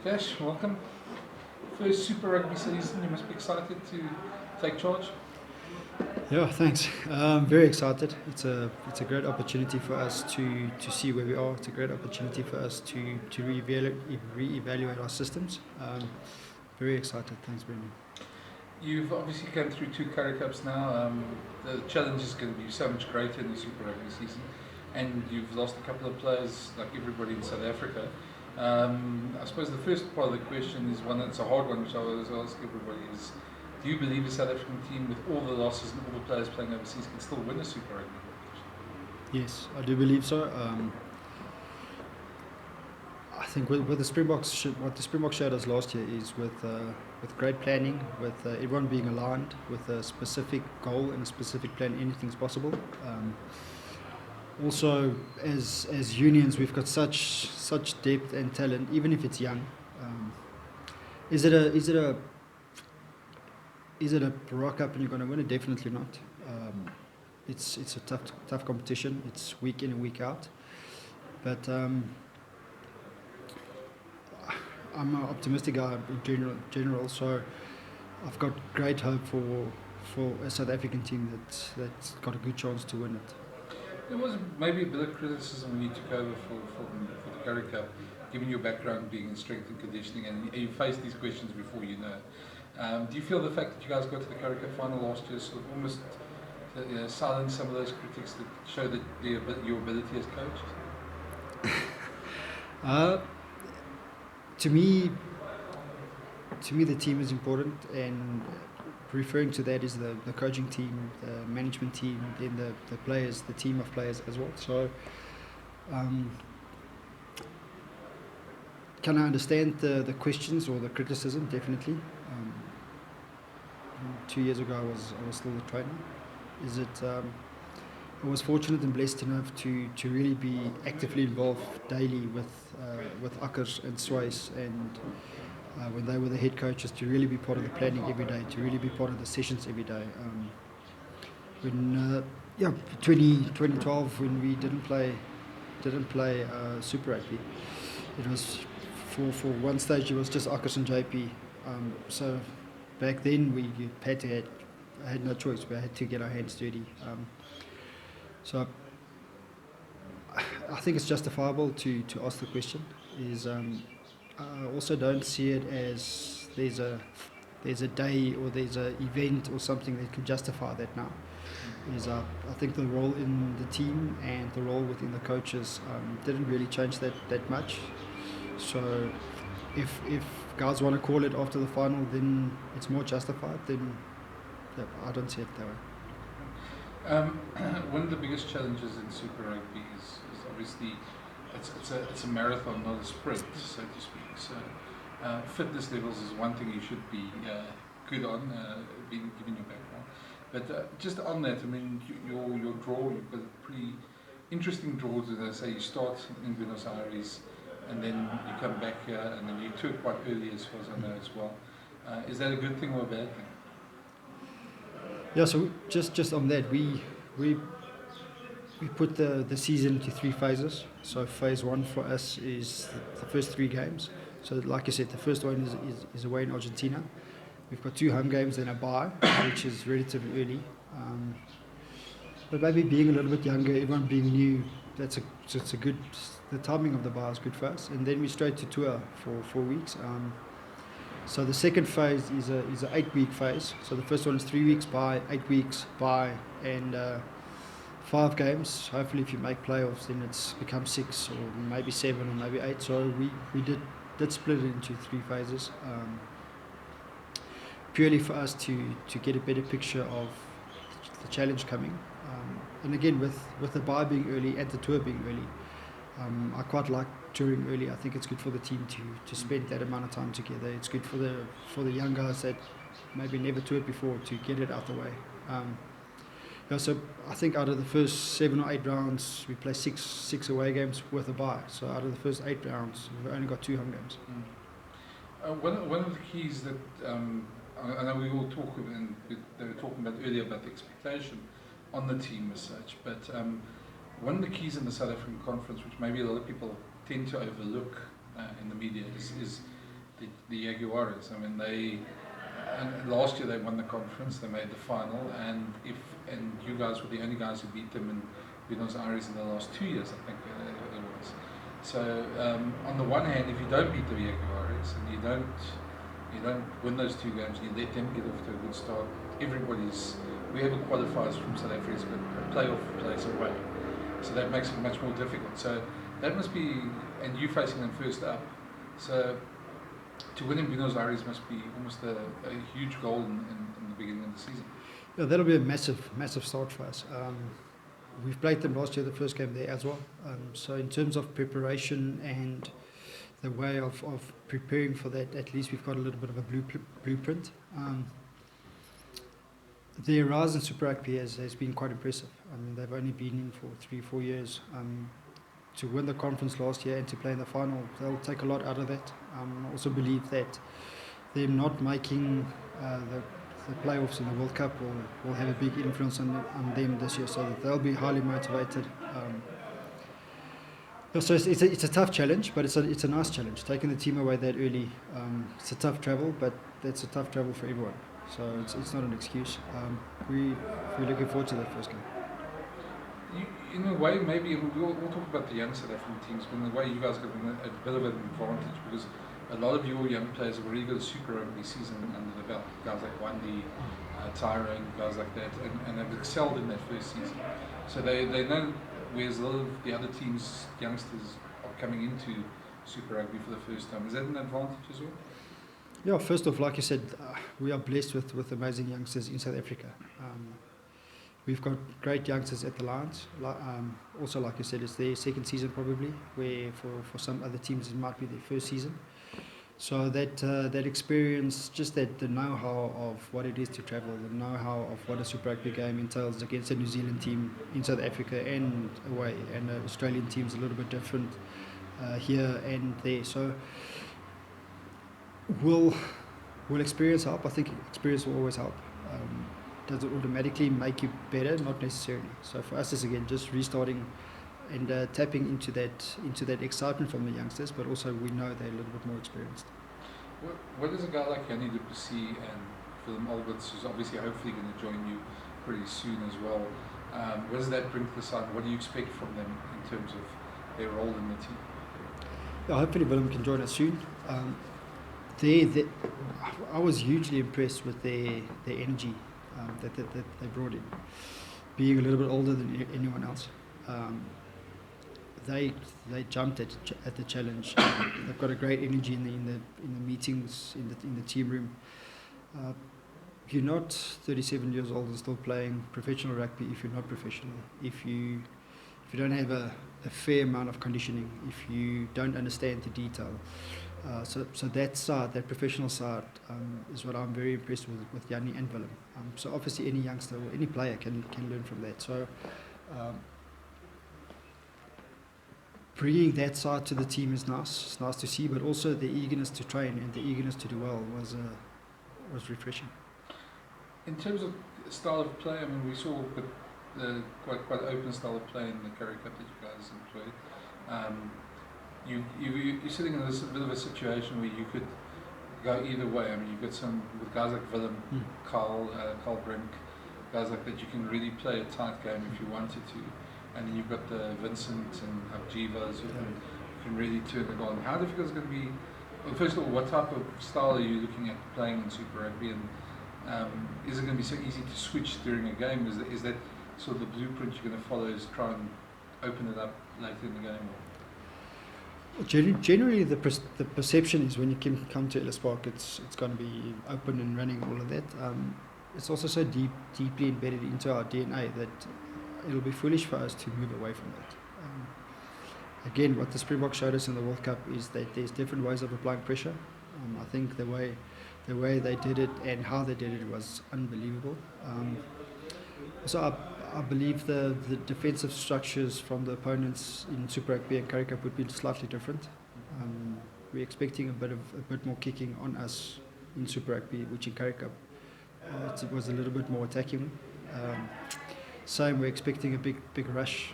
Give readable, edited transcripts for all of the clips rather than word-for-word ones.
Cash, welcome. First Super Rugby season, you must be excited to take charge. Yeah, thanks. Very excited. It's a great opportunity for us to see where we are. It's a great opportunity for us to reevaluate our systems. Very excited. Thanks, Brendan. You've obviously come through two Currie Cups now. The challenge is going to be so much greater in the Super Rugby season, and you've lost a couple of players like everybody in South Africa. I suppose the first part of the question is one that's a hard one, which I always ask everybody is, do you believe the South African team, with all the losses and all the players playing overseas, can still win a Super Rugby competition? Yes, I do believe so. I think with the Springboks, what the Springboks showed us last year is with great planning, with everyone being aligned, with a specific goal and a specific plan, anything's possible. Also, as unions, we've got such depth and talent, even if it's young. Is it a rock up and you're going to win it? Definitely not. It's a tough competition. It's week in and week out. But I'm an optimistic guy in general, so I've got great hope for a South African team that's got a good chance to win it. There was maybe a bit of criticism when you took over for the Currie Cup, given your background being in strength and conditioning, and you faced these questions before you know. Do you feel the fact that you guys got to the Currie Cup final last year sort of almost silenced some of those critics that show that your ability as coach? To me, the team is important, and referring to that is the coaching team, the management team, then the players, the team of players as well. So, can I understand the questions or the criticism? Definitely. 2 years ago, I was still a trainer. I was fortunate and blessed enough to really be actively involved daily with Akkers and Swys, and when they were the head coaches, to really be part of the planning every day, to really be part of the sessions every day. When 2012, when we didn't play Super Rugby, it was for one stage it was just Akkers and JP. So back then we had no choice. We had to get our hands dirty. So I think it's justifiable to ask the question. I also don't see it as there's a day or there's an event or something that can justify that now. I think the role in the team and the role within the coaches didn't really change that much. So if guys want to call it after the final, then it's more justified. Then I don't see it that way. One of the biggest challenges in Super Rugby is obviously it's a marathon, not a sprint, so to speak. So fitness levels is one thing you should be good on, given your background. But just on that, I mean, your draw, you've got a pretty interesting draw. As I say, you start in Buenos Aires, and then you come back here, and then you tour quite early, as far as I know as well. Is that a good thing or a bad thing? Yeah, so just on that, we put the season into 3 phases. So phase 1 for us is the first 3 games. So like I said, the first one is away in Argentina. We've got 2 home games and a bye, which is relatively early. But maybe being a little bit younger, everyone being new, it's a good. The timing of the bye is good for us, and then we straight to tour for 4 weeks. So the second phase is an 8-week phase. So the first one is 3 weeks bye, 8 weeks bye, and 5 games. Hopefully, if you make playoffs, then it's become 6 or maybe 7 or maybe 8. So we did split it into 3 phases, purely for us to get a better picture of the challenge coming. And again, with the bye being early and the tour being early, I quite like touring early. I think it's good for the team to spend that amount of time together. It's good for the young guys that maybe never toured before to get it out the way. So I think out of the first 7 or 8 rounds, we play six away games with a bye. So out of the first 8 rounds, we've only got 2 home games. One of the keys that I know we all talk, and they were talking about earlier about the expectation on the team as such, but one of the keys in the South African conference, which maybe a lot of people tend to overlook in the media, is the Jaguares. I mean, and last year they won the conference, they made the final, and you guys were the only guys who beat them in Buenos Aires in the last 2 years, I think it was. So on the one hand, if you don't beat the Jaguares and you don't win those 2 games, you let them get off to a good start. Whoever qualifies from South Africa has got a playoff place away, so that makes it much more difficult. So that must be, and you facing them first up. So to win in Buenos Aires must be almost a huge goal in the beginning of the season. Yeah, that'll be a massive start for us. We've played them last year, the first game there as well. So in terms of preparation and the way of preparing for that, at least we've got a little bit of a blueprint. Their rise in Super Rugby has been quite impressive. I mean, they've only been in for 3-4 years. To win the conference last year and to play in the final, they'll take a lot out of that. I also believe that them not making the playoffs in the World Cup will have a big influence on them this year, so that they'll be highly motivated. So it's a tough challenge, but it's a nice challenge. Taking the team away that early, it's a tough travel, but that's a tough travel for everyone. So it's not an excuse. We're looking forward to that first game. In a way, maybe we'll talk about the young South African teams, but in a way you guys got a bit of an advantage because a lot of your young players have already got a Super Rugby season under the belt. Guys like Wendy, Tyrone, guys like that, and have excelled in that first season. So they know, whereas a lot of the other teams, youngsters, are coming into Super Rugby for the first time. Is that an advantage as well? Yeah, first off, like you said, we are blessed with amazing youngsters in South Africa. We've got great youngsters at the Lions. Also, like you said, it's their second season probably, where for some other teams it might be their first season. So that experience, just the know-how of what it is to travel, the know-how of what a Super Rugby game entails against a New Zealand team in South Africa and away, and the Australian team's a little bit different here and there. So will experience help? I think experience will always help. Does it automatically make you better? Not necessarily. So for us, it's again just restarting and tapping into that excitement from the youngsters, but also we know they're a little bit more experienced. What does a guy like Yanni du Plessis and Willem Alberts, who's obviously hopefully going to join you pretty soon as well, what does that bring to the side? What do you expect from them in terms of their role in the team? Yeah, hopefully Willem can join us soon. I was hugely impressed with their energy that they brought in, being a little bit older than anyone else. They jumped at the challenge. They've got a great energy in the meetings in the team room. You're not 37 years old and still playing professional rugby if you're not professional. If you don't have a fair amount of conditioning, if you don't understand the detail. So that side, that professional side, is what I'm very impressed with Yanni and Willem. So obviously any youngster or any player can learn from that. So bringing that side to the team is nice. It's nice to see, but also the eagerness to train and the eagerness to do well was refreshing. In terms of style of play, I mean, we saw quite open style of play in the Currie Cup that you guys employed. You're sitting in a bit of a situation where you could go either way. I mean, you've got some with guys like Willem, Carl Brink, guys like that. You can really play a tight game if you wanted to, and then you've got the Vincent and Abjivas who can really turn it on. How difficult is it going to be? Well, first of all, what type of style are you looking at playing in Super Rugby, and is it going to be so easy to switch during a game? Is that sort of the blueprint you're going to follow? Is try and open it up later in the game? Generally, the perception is when you come to Ellis Park, it's going to be open and running, all of that. It's also so deeply embedded into our DNA that it'll be foolish for us to move away from that. Again, what the Springboks showed us in the World Cup is that there's different ways of applying pressure. I think the way they did it and how they did it was unbelievable. So I believe the defensive structures from the opponents in Super Rugby and Currie Cup would be slightly different. We're expecting a bit more kicking on us in Super Rugby, which in Currie Cup it was a little bit more attacking. Same, we're expecting a big rush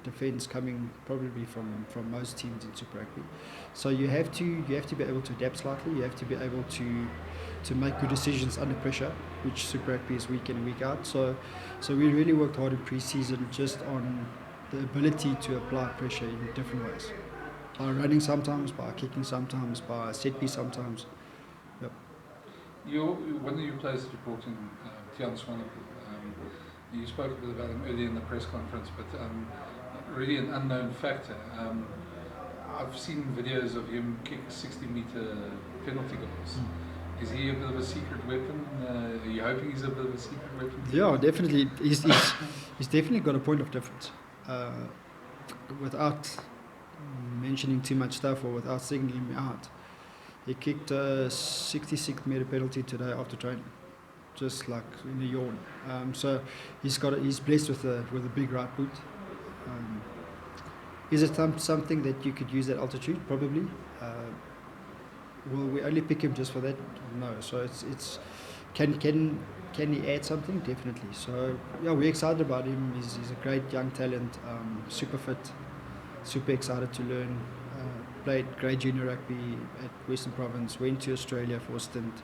defence coming probably from most teams in Super Rugby. So you have to be able to adapt slightly. You have to be able to make good decisions under pressure, which Super Rugby is week in and week out. So we really worked hard in pre-season just on the ability to apply pressure in different ways. By running sometimes, by kicking sometimes, by set piece sometimes. Yep. One of your players that you brought in, Tian Swanepoel, you spoke a bit about him earlier in the press conference, but really an unknown factor. I've seen videos of him kick 60-meter penalty goals. Is he a bit of a secret weapon? Are you hoping he's a bit of a secret weapon? Yeah, definitely. He's definitely got a point of difference. Without mentioning too much stuff or without singling him out, he kicked a 66-meter penalty today after training, just like in a yawn. So he's blessed with a big right boot. Is it something that you could use at altitude? Probably. Will we only pick him just for that? No. So it's can he add something? Definitely. So yeah, we're excited about him. He's a great young talent, super fit, super excited to learn. Played great junior rugby at Western Province. Went to Australia for a stint.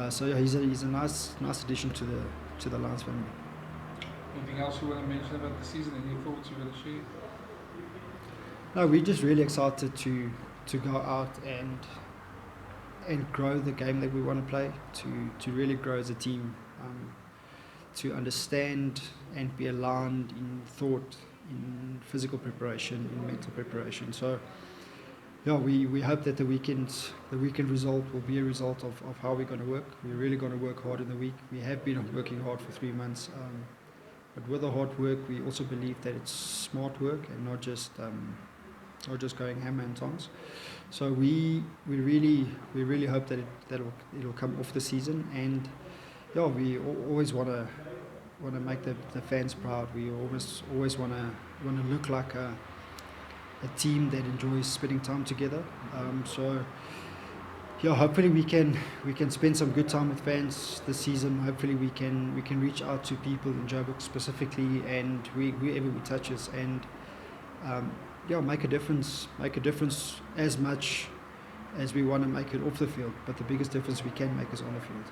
So yeah, he's a nice addition to the Lions family. Anything else you want to mention about the season? Any thoughts you want to share? No, we're just really excited to go out and grow the game that we want to play, to really grow as a team, to understand and be aligned in thought, in physical preparation, in mental preparation. So yeah, we hope that the weekend result will be a result of how we're going to work. We're really going to work hard in the week. We have been working hard for 3 months, but with the hard work, we also believe that it's smart work and not just going hammer and tongs. So we really hope that it'll come off the season, and yeah, we always want to make the fans proud. We always want to look like a team that enjoys spending time together. So yeah, hopefully we can spend some good time with fans this season. Hopefully we can reach out to people in Joburg specifically, and wherever we touch us, and yeah, make a difference as much as we want to make it off the field. But the biggest difference we can make is on the field.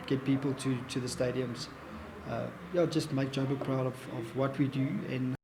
Get people to the stadiums. Yeah, just make Joburg proud of what we do, and